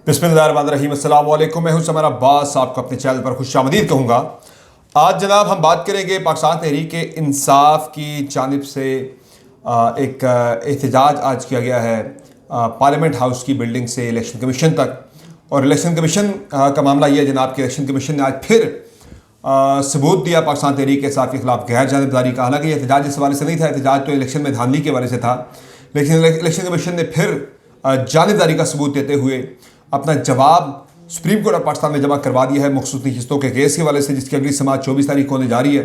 बिस्मिल्लाहिर्रहमानिर्रहीम। अस्सलाम वालेकुम। मैं हूं समर अब्बास, आपको अपने चैनल पर खुशामदीद कहूँगा। आज जनाब हम बात करेंगे पाकिस्तान तहरीक इंसाफ की जानिब से एक एहतजाज आज किया गया है पार्लियामेंट हाउस की बिल्डिंग से इलेक्शन कमीशन तक। और इलेक्शन कमीशन का मामला यह है जनाब कि इलेक्शन कमीशन ने आज फिर सबूत दिया पाकिस्तान तहरीक इंसाफ के खिलाफ गैर जानिबदारी का। हालांकि एहतजाज इस हवाले से नहीं था, एहतजाज तो इलेक्शन में धांधली के हवाले से था, लेकिन इलेक्शन कमीशन ने फिर जानिबदारी का सबूत देते हुए अपना जवाब सुप्रीम कोर्ट ऑफ पाकिस्तान में जमा करवा दिया है मखसूस नशिस्तों के केस के हवाले से, जिसकी अगली समाअत 24 तारीख को होने जा रही है।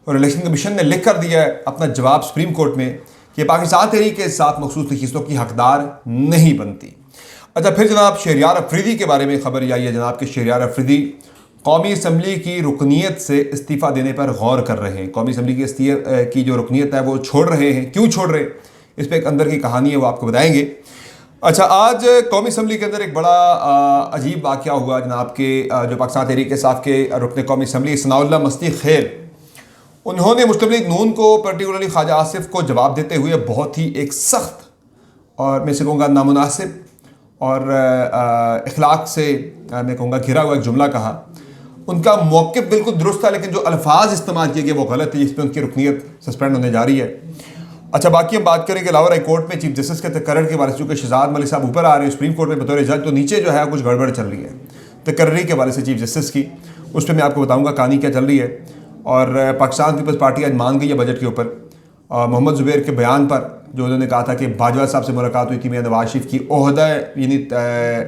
और इलेक्शन कमीशन ने लिख कर दिया है अपना जवाब सुप्रीम कोर्ट में कि पाकिस्तान तहरीक के साथ मखसूस नशिस्तों की हकदार नहीं बनती। अच्छा, फिर जनाब शहरियार अफरीदी के बारे में खबर आई है जनाब कि शहरियार अफरीदी कौमी असम्बली की रुकनीत से इस्तीफ़ा देने पर गौर कर रहे हैं। कौमी असम्बली की जो रुकनीत है वो छोड़ रहे हैं। क्यों छोड़ रहे हैं, इस पर एक अंदर की कहानी है, वो आपको बताएंगे। अच्छा, आज कौमी असम्बली के अंदर एक बड़ा अजीब वाक़या हुआ जनाब के जो पाकिस्तान तहरीक इंसाफ के रुकन कौमी असम्बली सनाउल्लाह मस्ती खैर, उन्होंने मुस्लिम लीग नून को पर्टिकुलरली ख्वाजा आसिफ को जवाब देते हुए बहुत ही एक सख्त और मैं से कहूँगा नामुनासिब और इखलाक से मैं कहूँगा घिरा हुआ एक जुमला कहा। उनका मौक़िफ़ बिल्कुल दुरुस्त था, लेकिन जो अल्फाज इस्तेमाल किए गए वो गलत है, जिसमें उनकी रुकनीत सस्पेंड होने जा रही है। अच्छा, बाकी हम बात करेंगे लाहौर हाई कोर्ट में चीफ जस्टिस के तकर्रर के बारे में। चूँकि शहजाद मलिक साहब ऊपर आ रहे हैं सुप्रीम कोर्ट में बतौर जज, तो नीचे जो है कुछ गड़बड़ चल रही है तकर्री के बारे से चीफ जस्टिस की। उस पर मैं आपको बताऊँगा कहानी क्या चल रही है। और पाकिस्तान पीपल्स पार्टी आज मान गई है बजट के ऊपर मोहम्मद ज़ुबैर के बयान पर, जो उन्होंने कहा था कि बाजवा साहब से मुलाकात हुई थी मियां नवाज शरीफ की ओहदा यानी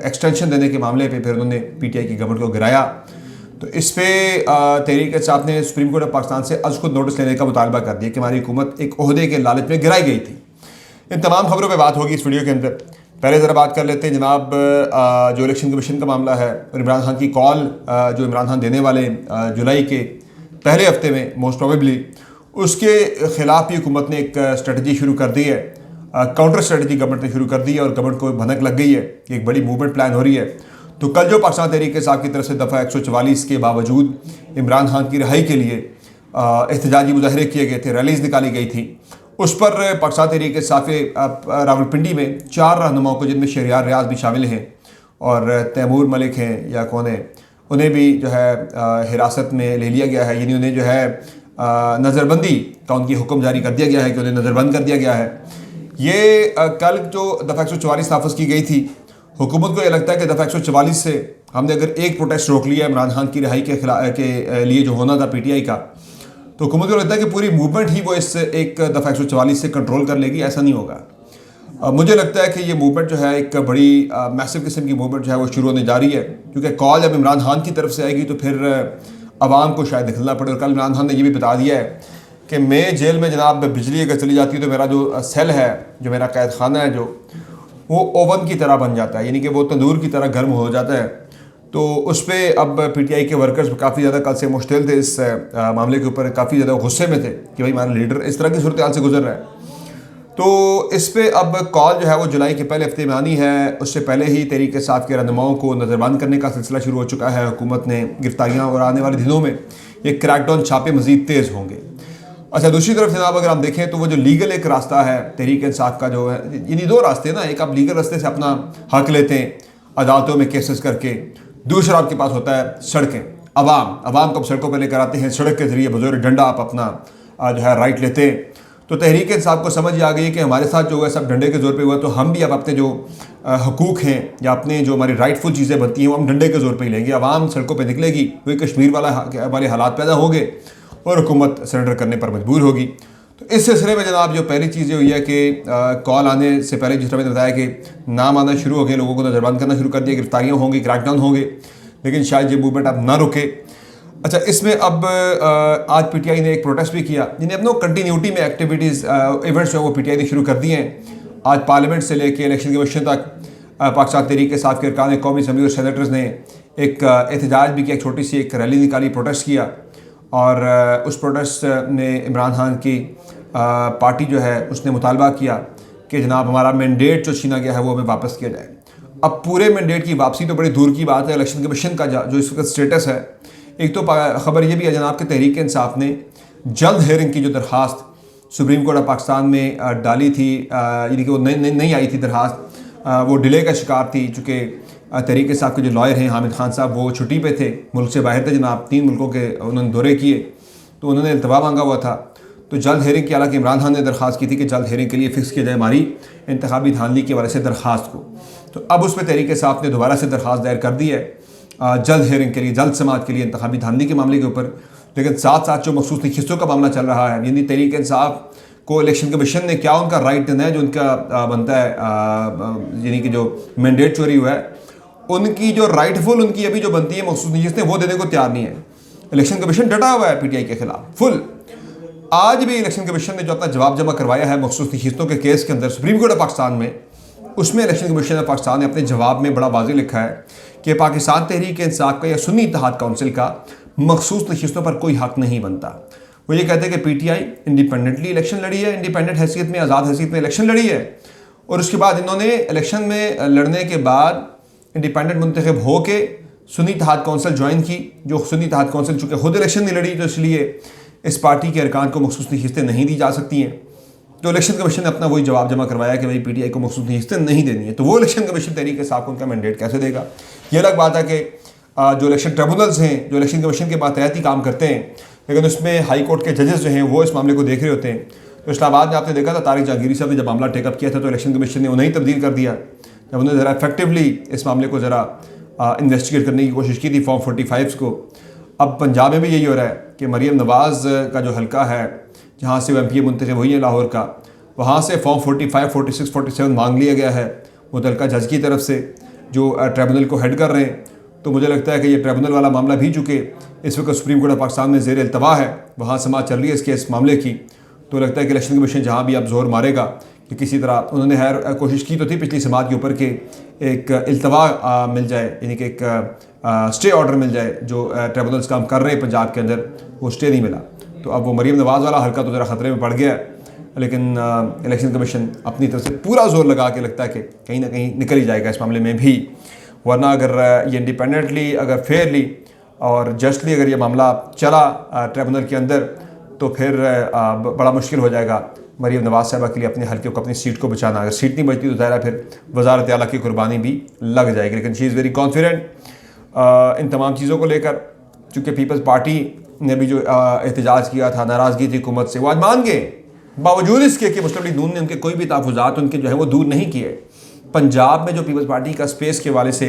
एक्सटेंशन देने के मामले पे, फिर उन्होंने पीटीआई की गवर्नमेंट को गिराया। तो इस पर तहरीक इंसाफ ने सुप्रीम कोर्ट ऑफ पाकिस्तान से आज खुद नोटिस लेने का मुतालबा कर दिया कि हमारी हुकूमत एक ओहदे के लालच में गिराई गई थी। इन तमाम खबरों पे बात होगी इस वीडियो के अंदर। पहले ज़रा बात कर लेते हैं जनाब जो इलेक्शन कमीशन का मामला है और इमरान खान की कॉल जो इमरान खान देने वाले जुलाई के पहले हफ्ते में मोस्ट प्रोबेबली, उसके ख़िलाफ़ भी हुकूमत ने एक स्ट्रेटजी शुरू कर दी है। काउंटर स्ट्रेटजी गवर्नमेंट ने शुरू कर दी है और गवर्नमेंट को भनक लग गई है कि एक बड़ी मूवमेंट प्लान हो रही है। तो कल जो पाकिस्तान तहरीक इंसाफ की तरफ से दफ़ा 144 के बावजूद इमरान खान की रिहाई के लिए एहतजाजी मुजाहरे किए गए थे, रैलीज़ निकाली गई थी, उस पर पाकिस्तान तहरीक इंसाफ रावलपिंडी में 4 रहनुमाओं को, जिनमें शहरियार रियाज भी शामिल हैं और तैमूर मलिक हैं या कौन है, उन्हें भी जो है हिरासत में ले लिया गया है। यानी उन्हें जो है नज़रबंदी का उनकी हुक्म जारी कर दिया गया है कि उन्हें नज़रबंद कर दिया गया है। ये कल जो दफ़ा 144 नाफिज की गई थी, हुकूमत को यह लगता है कि दफ़ा 144 से हमने अगर एक प्रोटेस्ट रोक लिया इमरान खान की रिहाई के लिए जो होना था पीटीआई का, तो हुकूमत को लगता है कि पूरी मूवमेंट ही वो इस एक दफ़ा 144 से कंट्रोल कर लेगी। ऐसा नहीं होगा। मुझे लगता है कि ये मूवमेंट जो है एक बड़ी मैसिव किस्म की मूवमेंट जो है वो शुरू होने जा रही है, क्योंकि कॉल जब इमरान खान की तरफ से आएगी तो फिर आवाम को शायद निकलना पड़े। और कल इमरान खान ने यह भी बता दिया है कि मैं जेल में जनाब बिजली अगर चली जाती है तो मेरा जो सेल है, जो मेरा कैद खाना है, जो वो ओवन की तरह बन जाता है, यानी कि वो तंदूर की तरह गर्म हो जाता है। तो उस पर अब पीटीआई के वर्कर्स काफ़ी ज़्यादा कल से मुश्तिल थे, इस मामले के ऊपर काफ़ी ज़्यादा गुस्से में थे कि भाई हमारा लीडर इस तरह की सूरत हाल से गुजर रहा है। तो इस पर अब कॉल जो है वो जुलाई के पहले हफ्ते में आनी है। उससे पहले ही तहरीक इंसाफ के रहनुमाओं को नज़रबंद करने का सिलसिला शुरू हो चुका है। हुकूमत ने गिरफ्तारियाँ और आने वाले दिनों में ये क्रैकडाउन छापे मज़ीद तेज़ होंगे। अच्छा, दूसरी तरफ जनाब अगर हम देखें तो वो जो लीगल एक रास्ता है तहरीक इंसाफ का, जो है यानी 2 रास्ते ना, एक आप लीगल रास्ते से अपना हक लेते हैं अदालतों में केसेस करके, दूसरा आपके पास होता है सड़कें, अवाम को सड़कों पर लेकर आते हैं, सड़क के ज़रिए बज़ोर डंडा आप अपना जो है राइट लेते हैं। तो तहरीक इंसाफ को समझ आ गई है कि हमारे साथ जो है सब डंडे के ज़ोर पे हुआ, तो हम भी अब अपने जो हकूक़ हैं या अपने जो हमारी राइटफुल चीज़ें बनती हैं वो हम डंडे के ज़ोर पे ही लेंगे। अवाम सड़कों पर निकलेगी, वही कश्मीर वाले हालात पैदा होंगे और हुकूमत सरेंडर करने पर मजबूर होगी। तो इस सिलसिले में जनाब जो पहली चीज़ हुई है कि कॉल आने से पहले जिस तरह मैंने बताया कि नाम आना शुरू हो गए, लोगों को नज़रबंद करना शुरू कर दिया, गिरफ्तारियाँ होंगी, क्रैकडाउन होंगे, लेकिन शायद ये मूवमेंट अब ना रुके। अच्छा, इसमें अब आज पीटीआई ने एक प्रोटेस्ट भी किया, जिन्हें अपनों कंटिन्यूटी में एक्टिविटीज़ इवेंट्स जो है वो पीटीआई ने शुरू कर दिए हैं। आज पार्लियामेंट से लेकर इलेक्शन कमीशन तक पाकिस्तान तहरीक इंसाफ के अरकान कौमी असम्बली और सेनेटर्स ने एक एहतजाज भी किया, एक छोटी सी एक रैली निकाली, प्रोटेस्ट किया। और उस प्रोटेस्ट में इमरान खान की पार्टी जो है उसने मुतालबा किया कि जनाब हमारा मैंडेट जो छीना गया है वो हमें वापस किया जाए। अब पूरे मैंडेट की वापसी तो बड़ी दूर की बात है। इलेक्शन कमीशन का जो इस वक्त स्टेटस है, एक तो ख़बर ये भी है जनाब कि तहरीक इंसाफ ने जल्द हेयरिंग की जो दरख्वास्त सुप्रीम कोर्ट ऑफ पाकिस्तान में डाली थी, यानी कि वो नहीं आई थी दरख्वास्त, वो डिले का शिकार थी, चूँकि तहरीक इंसाफ के जो लॉयर हैं हामिद खान साहब, वो छुट्टी पे थे, मुल्क से बाहर थे जनाब, 3 मुल्कों के उन्होंने दौरे किए, तो उन्होंने इल्तवा मांगा हुआ था। तो जल्द हेयरिंग की, हालांकि इमरान खान ने दरख्वास्त की थी कि जल्द हेयरिंग के लिए फ़िक्स किया जाए हमारी इंतखाबी धांधली के हवाले से दरख्वास्त को। तो अब उस पर तहरीक इंसाफ ने दोबारा से दरख्वास्त दायर कर दी है जल्द हेयरिंग के लिए, जल्द समाअत के लिए इंतखाबी धांधली के मामले के ऊपर। लेकिन साथ साथ जो मखसूस नशिस्तों का मामला चल रहा है, यानी तहरीक इंसाफ को इलेक्शन कमीशन ने क्या उनका राइट देना है जो उनका बनता है, यानी कि जो मैंडेट चोरी हुआ है, उनकी जो राइटफुल उनकी अभी जो बनती है मखसूस नशिस्तें, वो देने को तैयार नहीं है। इलेक्शन कमीशन डटा हुआ है पीटीआई के खिलाफ फुल। आज भी इलेक्शन कमीशन ने जो अपना जवाब जमा करवाया है मखसूस नशिस्तों के केस के अंदर सुप्रीम कोर्ट ऑफ पाकिस्तान में, उसमें इलेक्शन कमीशन ऑफ पाकिस्तान ने अपने जवाब में बड़ा वाज़ेह लिखा है कि पाकिस्तान तहरीक इंसाफ का या सुन्नी इत्तेहाद काउंसिल का मखसूस नशिस्तों पर कोई हक नहीं बनता। वो ये कहते हैं कि पीटीआई इंडिपेंडेंटली इलेक्शन लड़ी है, इंडिपेंडेंट हैसियत में, आज़ाद हैसियत में इलेक्शन लड़ी है, और उसके बाद इन्होंने इलेक्शन में लड़ने के बाद इंडिपेंडेंट मुंतखब हो के सुन्नी इत्तेहाद काउंसिल ज्वाइन की। जो सुन्नी इत्तेहाद काउंसिल चूँकि खुद इलेक्शन नहीं लड़ी, तो इसलिए इस पार्टी के अरकान को मखसूस नशिस्तें नहीं दी जा सकती हैं। तो इलेक्शन कमीशन ने अपना वही जवाब जमा करवाया कि भाई पीटीआई को मखसूस नशिस्तें नहीं देनी है। तो वो इलेक्शन कमीशन तहरीक इंसाफ को उनका मैंडेट कैसे देगा? ये अलग बात है कि जो इलेक्शन ट्रिब्यूनल्स हैं, जो इलेक्शन कमीशन के मातहती काम करते हैं, लेकिन उसमें हाई कोर्ट के जजेस जो हैं वो इस मामले को देख रहे होते हैं। तो इस्लामाबाद में आपने देखा था तारिक जहांगीरी साहब ने जब मामला टेकअप किया था, तो इलेक्शन कमीशन ने उन्हें तब्दील कर दिया जब उन्होंने ज़रा इफेक्टिवली इस मामले को ज़रा इन्वेस्टिगेट करने की कोशिश की थी, फॉर्म 45 को। अब पंजाब में भी यही हो रहा है कि मरीम नवाज़ का जो हल्का है, जहाँ से वो MP मुंतखब हुई है लाहौर का, वहाँ से फॉर्म 45, 46, 47 मांग लिया गया है मुतल्लिका जज की तरफ से जो ट्रिब्यूनल को हेड कर रहे हैं। तो मुझे लगता है कि ये ट्रिब्यूनल वाला मामला भी, चूँकि इस वक्त सुप्रीम कोर्ट ऑफ पाकिस्तान में ज़ेर इल्तवा है, वहाँ समाअत चल रही है इसके इस मामले की, तो लगता है कि इलेक्शन कमीशन जहाँ भी अब जोर मारेगा कि किसी तरह, उन्होंने खैर कोशिश की तो थी पिछली समाअत के ऊपर कि एक इल्तवा मिल जाए, यानी कि एक स्टे ऑर्डर मिल जाए। जो ट्रिब्यूनल्स काम कर रहे हैं पंजाब के अंदर, वो स्टे नहीं मिला। तो अब वो मरीम नवाज़ वाला हल्का तो ज़रा ख़तरे में पड़ गया है, लेकिन इलेक्शन कमीशन अपनी तरफ से पूरा जोर लगा के लगता है कि कहीं ना कहीं निकल ही जाएगा इस मामले में भी। वरना अगर ये इंडिपेंडेंटली, अगर फेयरली और जस्टली अगर ये मामला चला ट्रिब्यूनल के अंदर, तो फिर बड़ा मुश्किल हो जाएगा मरीम नवाज़ साहबा के लिए अपने हल्के को, अपनी सीट को बचाना। अगर सीट नहीं बचती तो ज़ाहिर फिर वज़ारत आला की कुर्बानी भी लग जाएगी। लेकिन she is very confident in तमाम चीज़ों को लेकर, चूँकि पीपल्स पार्टी ने भी जो एहतजाज किया था, नाराज़गी थी हुकूमत से, वो आज मान गए, बावजूद इसके कि मुस्लिम लीग नून ने उनके कोई भी तहफ़्फ़ुज़ात उनके जो है वो दूर नहीं किए। पंजाब में जो पीपल्स पार्टी का स्पेस के हवाले से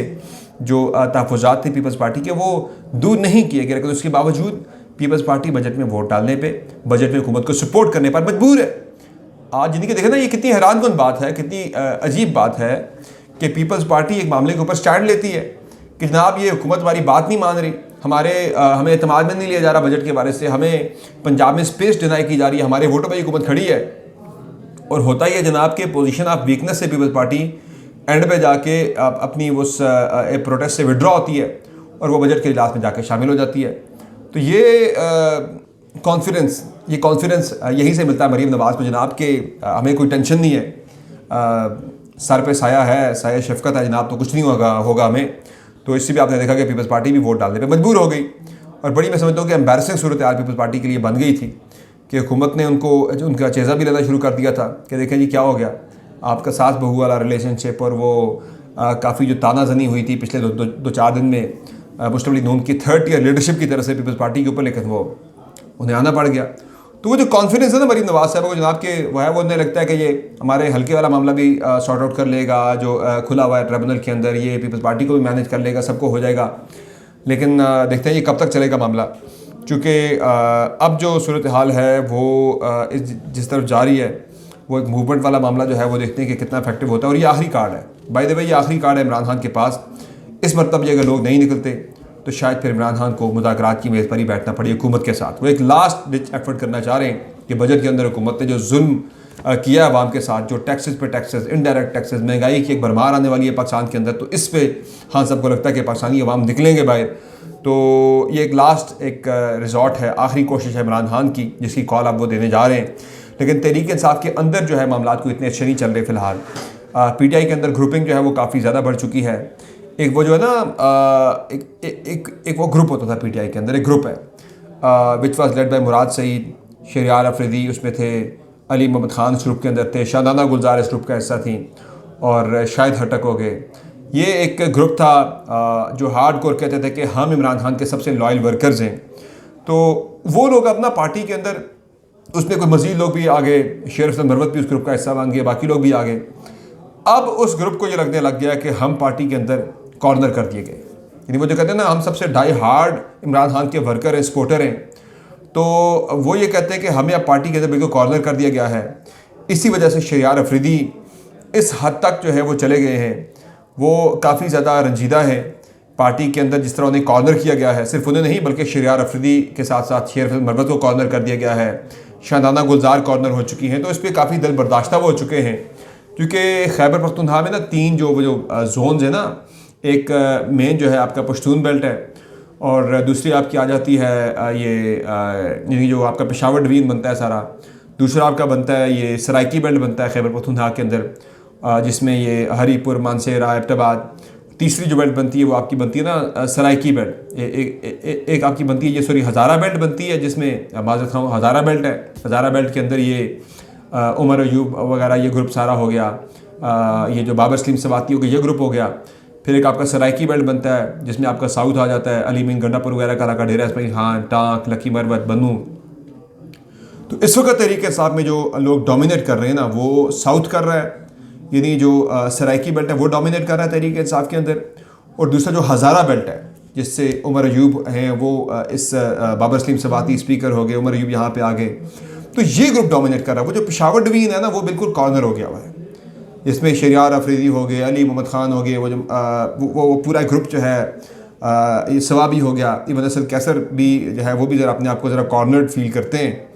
जो तहफ़्फ़ुज़ात थे पीपल्स पार्टी के, वो दूर नहीं किए गए, लेकिन उसके बावजूद पीपल्स पार्टी बजट में वोट डालने पे, बजट में हुकूमत को सपोर्ट करने पर मजबूर है। आज जिंदगी देखें ना, ये कितनी हैरानकुन बात है, कितनी अजीब बात है कि पीपल्स पार्टी एक मामले के ऊपर स्टैंड लेती है कि जनाब ये हुकूमत हमारी बात नहीं मान रही, हमें एतमाद में नहीं लिया जा रहा बजट के बारे से, हमें पंजाब में स्पेस डिनाई की जा रही है, हमारे वोटों पर हुकूमत खड़ी है। और होता ही है जनाब के पोजीशन ऑफ वीकनेस से पीपल्स पार्टी एंड पे जाके अपनी उस प्रोटेस्ट से विड्रॉ होती है और वो बजट के इजलास में जाके शामिल हो जाती है। तो ये कॉन्फिडेंस यहीं से मिलता है मरीम नवाज़ को जनाब के हमें कोई टेंशन नहीं है, सर पे साया है, साया शफकत है जनाब, तो कुछ नहीं होगा हमें। तो इससे भी आपने देखा कि पीपल्स पार्टी भी वोट डालने पे मजबूर हो गई। और बड़ी मैं समझता हूँ कि एम्बैरसिंग सूरत हाल पीपल्स पार्टी के लिए बन गई थी कि हुकूमत ने उनका चेज़ा भी लेना शुरू कर दिया था कि देखें जी क्या हो गया, आपका सास बहू वाला रिलेशनशिप और वो काफ़ी जो तानाजनी हुई थी पिछले दो चार दिन में मुस्लिम लीग नून की 3rd ईयर लीडरशिप की तरफ से पीपल्स पार्टी के ऊपर, लेकिन वो उन्हें आना पड़ गया। तो वो जो कॉन्फिडेंस है ना मरीम नवाज़ साहब को जनाब के, वो है, वो उन्हें लगता है कि ये हमारे हल्के वाला मामला भी सॉर्ट आउट कर लेगा, जो खुला हुआ है ट्रिब्यूनल के अंदर, ये पीपल्स पार्टी को भी मैनेज कर लेगा, सबको हो जाएगा। लेकिन देखते हैं ये कब तक चलेगा मामला, चूँकि अब जो सूरत हाल है वो जिस तरफ जारी है, वो एक मूवमेंट वाला मामला जो है वो देखते हैं कि कितना इफेक्टिव होता है। और ये आखिरी कार्ड है, बाय द वे, ये आखिरी कार्ड है इमरान खान के पास। इस मरतब ये अगर लोग नहीं निकलते तो शायद फिर इमरान खान को मुज़ाकरात की मेज़ पर ही बैठना पड़े हुकूमत के साथ। वो एक लास्ट डिच एफर्ट करना चाह रहे हैं कि बजट के अंदर हुकूमत ने जो जुल्म किया है अवाम के साथ, जो टैक्सेस पे टैक्सेस, इनडायरेक्ट टैक्सेस, महंगाई की एक भरमार आने वाली है पाकिस्तान के अंदर, तो इस पे खान साहब को लगता है कि पाकिस्तानी अवाम निकलेंगे बाहर। तो ये एक लास्ट एक रिजॉर्ट है, आखिरी कोशिश है इमरान खान की, जिसकी कॉल अब वो देने जा रहे हैं। लेकिन तहरीक इंसाफ के अंदर जो है मामला को इतने अच्छे नहीं चल रहे फ़िलहाल। PTI के अंदर ग्रुपिंग जो है वो काफ़ी ज़्यादा बढ़ चुकी है। एक वो जो है ना एक वो ग्रुप होता था PTI के अंदर, एक ग्रुप है विच वाज लेड बाय मुराद सईद, शरियार अफरीदी उसमें थे, अली मोहम्मद खान इस ग्रुप के अंदर थे, शादाना गुलजार इस ग्रुप का हिस्सा थी, और शाहिद हटक हो गए, ये एक ग्रुप था जो हार्ड कोर कहते थे कि हम इमरान खान के सबसे लॉयल वर्कर्स हैं। तो वो लोग अपना पार्टी के अंदर, उसमें कोई मज़ीद लोग भी आ गए, शेर अफजल मरवत भी उस ग्रुप का हिस्सा बन गए, बाकी लोग भी आ गए। अब उस ग्रुप को ये लगने लग गया कि हम पार्टी के अंदर कॉर्नर कर दिए गए। यानी वो जो कहते हैं ना, हम सबसे डाई हार्ड इमरान खान के वर्कर हैं, सपोर्टर हैं, तो वो ये कहते हैं कि हमें अब पार्टी के अंदर बिल्कुल कॉर्नर कर दिया गया है। इसी वजह से शहरियार अफरीदी इस हद तक जो है वो चले गए हैं, वो काफ़ी ज़्यादा रंजीदा है पार्टी के अंदर जिस तरह उन्हें कॉर्नर किया गया है। सिर्फ उन्हें नहीं बल्कि शहरियार अफरीदी के साथ साथ शेर अफजल मरवत को कॉर्नर कर दिया गया है, शादाना गुलजार कॉर्नर हो चुकी हैं। तो इस पर काफ़ी दिल बर्दाश्ता वो हो चुके हैं, क्योंकि खैबर पख्तूनख्वा में ना 3 जो जोन्स हैं ना, एक मेन जो है आपका पश्तून बेल्ट है, और दूसरी आपकी आ जाती है ये जो आपका पेशावर डिवीज़न बनता है सारा, दूसरा आपका बनता है ये सराइकी बेल्ट बनता है खैबर पख्तूनख्वा के अंदर, जिसमें ये हरीपुर, मानसेरा, एबटाबाद। तीसरी जो बेल्ट बनती है वो आपकी बनती है ना सराइकी बेल्ट। एक आपकी बनती है ये हज़ारा बेल्ट बनती है, जिसमें माज़रत खां हज़ारा बेल्ट है। हज़ारा बेल्ट के अंदर ये उमर अयूब वगैरह ये ग्रुप सारा हो गया, ये जो बाबर सलीम सवाती हो गया ये ग्रुप हो गया। फिर एक आपका सराइकी बेल्ट बनता है जिसमें आपका साउथ आ जाता है, अली मीन गंडापुर वगैरह का इलाका, डेरा इस्माइल खान, टांक, लकी मरवत, बनू। तो इस वक्त तरीके हिसाब में जो लोग डोमिनेट कर रहे हैं ना, वो साउथ कर रहा है, यानी जो सराइकी बेल्ट है वो डोमिनेट कर रहा है तहरीक इंसाफ के अंदर। और दूसरा जो हज़ारा बेल्ट है जिससे उमर अयूब हैं, वो इस बाबर सलीम सवाती स्पीकर हो गए, उमर अयूब यहाँ पे आ गए, तो ये ग्रुप डोमिनेट कर रहा है। वो जो पेशावर डिवीज़न है ना, वो बिल्कुल कॉर्नर हो गया हुआ है, इसमें शहरियार अफरीदी हो गए, अली मोहम्मद ख़ान हो गए, वो पूरा ग्रुप जो है, ये सवाबी हो गया, इब्न असद कैसर भी जो है वो भी ज़रा अपने आप को ज़रा कॉर्नर्ड फील करते हैं।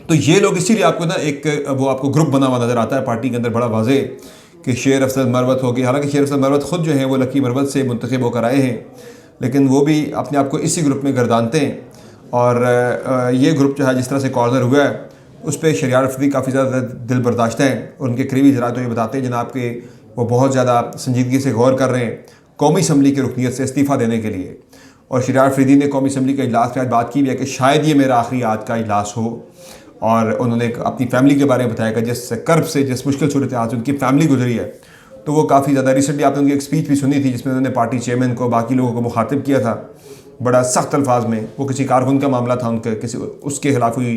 तो ये लोग इसीलिए आपको ना एक वो आपको ग्रुप बना हुआ नज़र आता है पार्टी के अंदर बड़ा वाज़े कि शेर अफजल मरवत हो गए। हालांकि शेर अफजल मरवत ख़ुद जो है वो लकी मरवत से मुंतखब होकर आए हैं, लेकिन वो भी अपने आप को इसी ग्रुप में गर्दानते हैं। और ये ग्रुप जो है जिस तरह से कॉर्नर हुआ है, उस पर शहरियार अफरीदी काफ़ी ज़्यादा दिल बर्दाश्त हैं। और उनके करीबी ज़रा तो ये बताते हैं जनाब के वो बहुत ज़्यादा संजीदगी से गौर कर रहे हैं कौमी असम्बली की रुकनीत से इस्तीफ़ा देने के लिए। और शहरियार अफरीदी ने कौमी असम्बली के इजलास के आज बात की भी है कि शायद ये मेरा आखिरी आज का इजलास हो। और उन्होंने अपनी फ़ैमिली के बारे में बताया कि जिस कर्ब से, जिस मुश्किल सूरत हाल से उनकी फ़ैमिली गुजरी है, तो वो काफ़ी ज़्यादा। रिसेंटली आपने उनकी एक स्पीच भी सुनी थी जिसमें उन्होंने पार्टी चेयरमैन को, बाकी लोगों को मुखातिब किया था बड़ा सख्त अल्फाज में। वो किसी कारकुन का मामला था, उनके किसी उसके खिलाफ हुई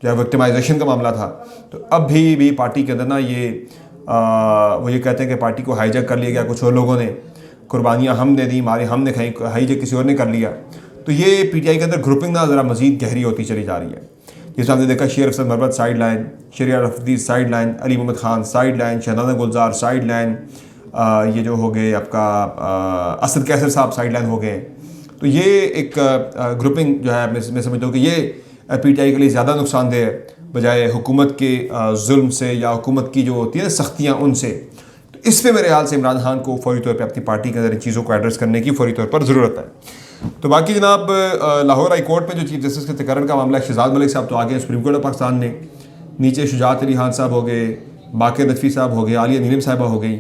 जो है विक्टिमाइजेशन का मामला था। तो अब भी पार्टी के अंदर ना ये वो ये कहते हैं कि पार्टी को हाईजैक कर लिया गया, कुछ और लोगों ने कुर्बानियाँ हमने दी, मारे हमने खाई, हाईजैक किसी और ने कर लिया। तो ये पीटीआई के अंदर ग्रुपिंग ना ज़रा मज़ीद गहरी होती चली जा रही है। जैसे हमने देखा Sher Afzal Marwat side line, Shehryar Afridi side line, Ali Mohammad Khan side line, Shandana Gulzar side line, ये जो हो गए आपका असद कैसर साहब साइड लाइन हो गए। तो ये एक ग्रुपिंग जो है मैं समझता हूँ कि ये पीटीआई के लिए ज़्यादा नुकसानदेह है बजाय हुकूमत के जुल्म से या हुकूमत की जो होती है ना सख्तियाँ उनसे। तो इस पर मेरे ख्याल से इमरान खान को फौरी तौर पर अपनी पार्टी के अंदर इन चीज़ों को एड्रेस करने की फौरी तौर पर ज़रूरत है। तो बाकी जनाब लाहौर हाई कोर्ट में जो चीफ जस्टिस के तकर्रर का मामला है, शहजाद मलिक साहब तो आ गए सुप्रीम कोर्ट ऑफ पाकिस्तान ने, नीचे शुजात अली खान साहब हो गए, बाक़िर नदफ़ी साहब हो गए, आलिया नीलम साहिबा हो गई।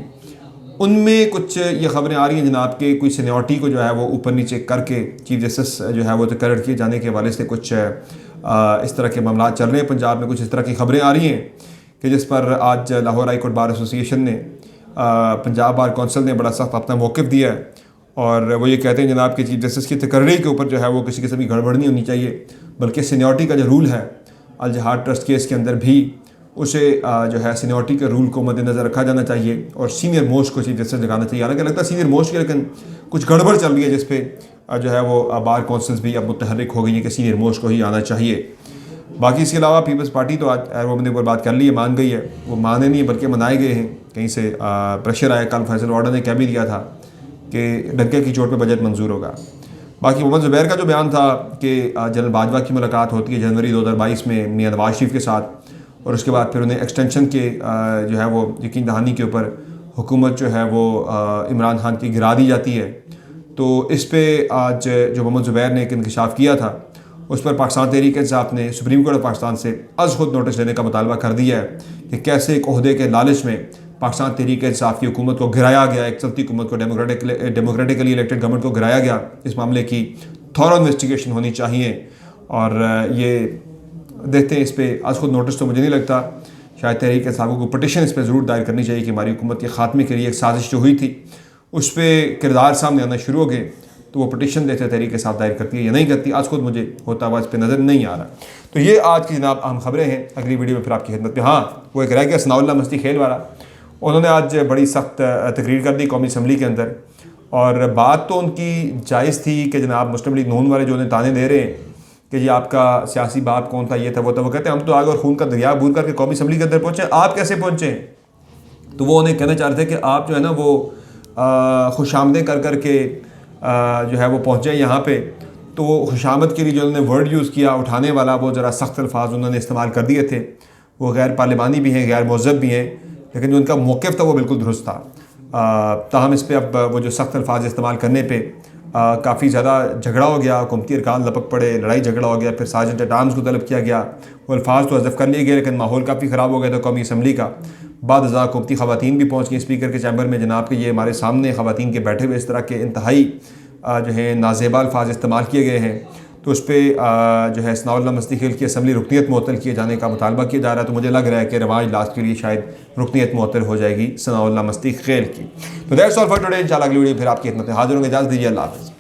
उनमें कुछ ये खबरें आ रही हैं जनाब के कोई सीनियरिटी को जो है वो ऊपर नीचे करके चीफ जस्टिस जो है वो तकर्रर किए जाने के हवाले से कुछ इस तरह के मामला चल रहे हैं पंजाब में। कुछ इस तरह की खबरें आ रही हैं कि जिस पर आज Lahore high court bar association ने, पंजाब बार कौंसिल ने बड़ा सख्त अपना मौक़िफ़ दिया है। और वो ये कहते हैं जनाब के चीफ जस्टिस की तकर्री के ऊपर जो है वो किसी किस्म की गड़बड़ नहीं होनी चाहिए, बल्कि सीनियरिटी का जो रूल है अल जहाद ट्रस्ट केस के अंदर भी उसे जो है सीनियरिटी के रूल को मद्देनज़र रखा जाना चाहिए और सीनियर मोस्ट को चीफ जस्टिस लगाना चाहिए। हालांकि लगता है सीनियर मोस्ट की लेकिन कुछ गड़बड़ चल रही है जिस पे जो है वो बार कौंसिल्स भी अब मुतहर्रिक हो गई है कि सीनियर मोस्ट को ही आना चाहिए। बाकी इसके अलावा पीपल्स पार्टी तो आज वो मैंने ऊपर बात कर ली है, मान गई है, वो माने नहीं बल्कि मनाए गए हैं, कहीं से प्रेशर आया। कल फैसल वार्डर ने कह भी दिया था कि डंके की चोट पे बजट मंजूर होगा। बाकी मोहम्मद ज़ुबैर का जो बयान था कि जनरल बाजवा की मुलाकात होती है जनवरी 2022 में मियां नवाज शरीफ के साथ, और उसके बाद फिर उन्हें एक्सटेंशन के जो है वो यकीन दहानी के ऊपर हुकूमत जो है वो इमरान खान की गिरा दी जाती है। तो इस पर आज जो मोहम्मद ज़ुबैर ने एक इंकशाफ किया था उस पर पाकिस्तान तहरीक इंसाफ ने सुप्रीम कोर्ट ऑफ पाकिस्तान से अज़ खुद नोटिस लेने का मुतालबा कर दिया है कि कैसे एक ओहदे के लालच में पाकिस्तान तहरीक इंसाफ की हुकूमत को गिराया गया, एक चलती हुकूमत को, डेमोक्रेटिकली इलेक्टेड गवर्नमेंट को गिराया गया। इस मामले की थॉरो इन्वेस्टिगेशन होनी चाहिए और ये देखते हैं इस पर आज खुद नोटिस तो मुझे नहीं लगता, शायद तहरीक इंसाफ को पटिशन इस पर ज़रूर दायर करनी चाहिए कि हमारी हुकूमत के ख़ात्मे के लिए एक साजिश जो हुई थी उस पर किरदार सामने आना शुरू हो गए तो वो पटिशन देते तहरीक के साथ दायर करती है या नहीं करती, आज खुद मुझे होता हुआ इस पर नज़र नहीं आ रहा। तो ये आज की जनाब अहम खबरें हैं। अगली वीडियो में फिर आपकी खिदमत में। हाँ, वो एक रह गया सनाउल्लाह मस्ती खेल वाला, उन्होंने आज बड़ी सख्त तकरीर कर दी कौमी असम्बली के अंदर, और बात तो उनकी जायज़ थी कि जनाब मुस्लिम लीग नून वाले जो उन्हें ताने दे रहे हैं कि जी आपका सियासी बाप कौन था, ये था वो था, वो कहते हैं हम तो आग और खून का दरिया भूल करके कौमी असम्बली के अंदर पहुँचे, आप कैसे पहुँचे? तो वो उन्हें कहना चाह रहे थे कि आप जो है ना वो खुशामदें कर करके जो है वो पहुँचे यहाँ पे। तो वो खुशामद के लिए जो उन्होंने वर्ड यूज़ किया उठाने वाला, वो ज़रा सख्त अल्फाज उन्होंने इस्तेमाल कर दिए थे। वो गैर पार्लिमानी भी हैं, गैर महज़ब भी हैं, लेकिन जो उनका मौक़िफ़ था वो बिल्कुल दुरुस्त था। ताहम इस पर अब वो जो सख्त अल्फाज इस्तेमाल करने पर काफ़ी ज़्यादा झगड़ा हो गया, हुकूमती अरकान लपक पड़े, लड़ाई झगड़ा हो गया, फिर सार्जेंट एट आर्म्स को तलब किया गया। वो अल्फाज तो हज़फ कर लिए गए, लेकिन माहौल काफ़ी ख़राब हो गया था कौमी असम्बली का। बाद अज़ा हुकूमती ख़वातीन भी पहुँच गई स्पीकर के चैम्बर में, जनाब के ये हमारे सामने ख़वातीन के बैठे हुए इस तरह के इंतहाई जो है नाजेबा अल्फाज इस्तेमाल किए गए हैं। तो उस पर जो है सनाउल्लाह मस्ती खेल की असम्बली रुकनीत मुअत्तल किए जाने का मुतालबा किया जा रहा है। तो मुझे लग रहा है कि रवाज इजलास के लिए शायद रुकनीत मुअत्तल हो जाएगी सनाउल्लाह मस्ती खेल की। तो दैट्स ऑल फॉर टुडे। इंशाल्लाह अगली वीडियो फिर आपकी खिदमत में हाजिर होंगे। इजाज़त दीजिए, अल्लाह हाफ़िज़।